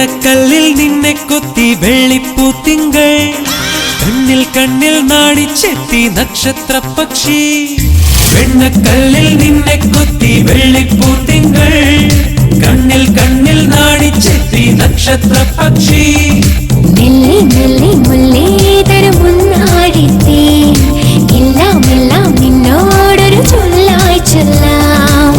വെണ്ണക്കല്ലിൽ നിന്നെ കൊത്തി വെള്ളിപ്പൂത്തിങ്കൾ കണ്ണിൽ കണ്ണിൽ നാണിച്ചെത്തി നക്ഷത്ര പക്ഷി വെണ്ണക്കല്ലിൽ നിന്നെ കൊത്തി വെള്ളിപ്പൂത്തിങ്കൾ കണ്ണിൽ കണ്ണിൽ നാണിച്ചെത്തി നക്ഷത്ര പക്ഷി മെല്ലെ മെല്ലെ മുല്ലേതര മുന്നാടിത്തേ എല്ലാം എല്ലാം നിന്നോടൊരു ചൊല്ലായി ചൊല്ലാം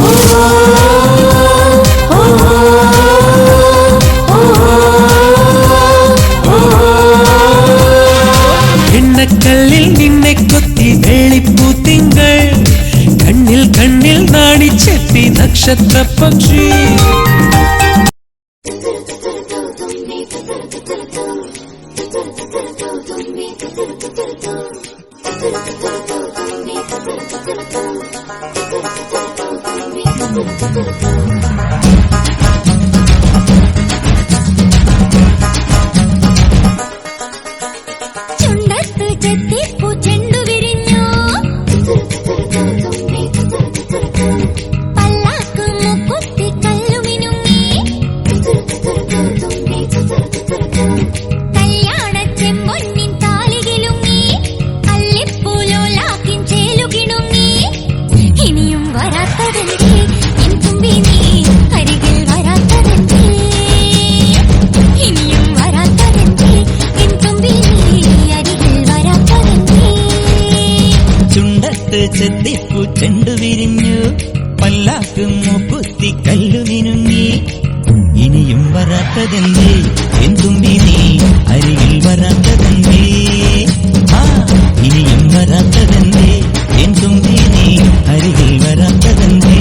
വെണ്ണക്കല്ലിൽ നിന്നെ കൊത്തി വെള്ളിപ്പൂത്തിങ്കൾ കണ്ണിൽ കണ്ണിൽ നാണിച്ചെത്തി നക്ഷത്ര പക്ഷി ചുണ്ടത്ത് ചെത്തിപ്പൂ ചെണ്ടു വിരിഞ്ഞു പല്ലാക്ക് മുക്കുത്തി കല്ലുമിനുങ്ങി കല്യാണ ചെമ്പൊന്നിൻ താലികിലുങ്ങി അല്ലിപ്പൂലോലാക്കിൻ ചേലുകിണുങ്ങി ഇനിയും വരാത്തതെന്തേ എൻ തുമ്പി നീ അരികിൽ വരാത്തതെന്തേ ഇനിയും വരാത്തതെന്തേ എൻ തുമ്പി നീ അരികിൽ വരാത്തതെന്തേ ചുണ്ടത്ത് ചെത്തിപ്പൂ ചെണ്ടു വിരിഞ്ഞു പല്ലാക്ക് മൂക്കുത്തി കല്ലു മിനുങ്ങി ഇനിയും വരാത്തതെന്തേ എന്തുമ്പി നീ അരികിൽ വരാത്തതെന്തേ ഇനിയും വരാത്തതെന്തേ എന്തുമ്പി നീ അരികിൽ വരാത്തതെന്തേ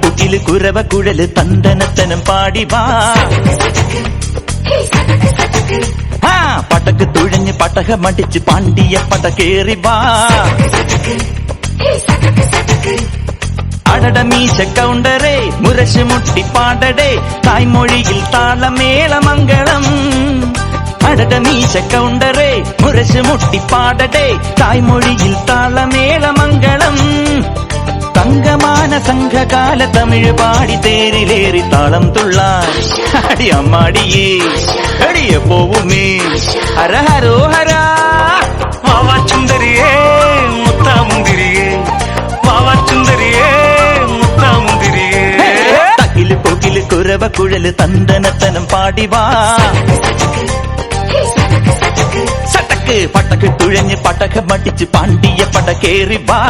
പുകില് കുരവ കുഴല് തന്തനത്തനം പാടി വാ പടക്ക് തുഴഞ്ഞ് പടക മടിച്ച് പാണ്ടിയ പട കേറി വാ അടട മീശ കൗണ്ടറേ മുരശ് മുട്ടി പാടടേ തായ്മൊഴിയിൽ താളമേളമംഗളം അടട മീശ കൗണ്ടറേ മുരശ് മുട്ടി പാടടേ തായ്മൊഴിയിൽ താളമേളമംഗളം തങ്കമാന സംഘകാല തമിഴ് പാടി തേരിലേറി താളം തുള്ളാൻ അടി അമ്മാടിയേ അടിയ പോവുമേ ഹര ഹരോ ഹരാ വാവാ ചുന്ദരിയേ മുത്താമുന്തിരിയേ വാവാ ചുന്ദരിയേ മുത്താമുന്തിരിയേ തകില് പൊകില് കുരവ കുഴല് തന്തനത്തനം പാടി വാ സട്ടക്ക് പട്ടക്ക് തുഴഞ്ഞ് പടക മടിച്ച് പാണ്ടിയ പട കേറി വാ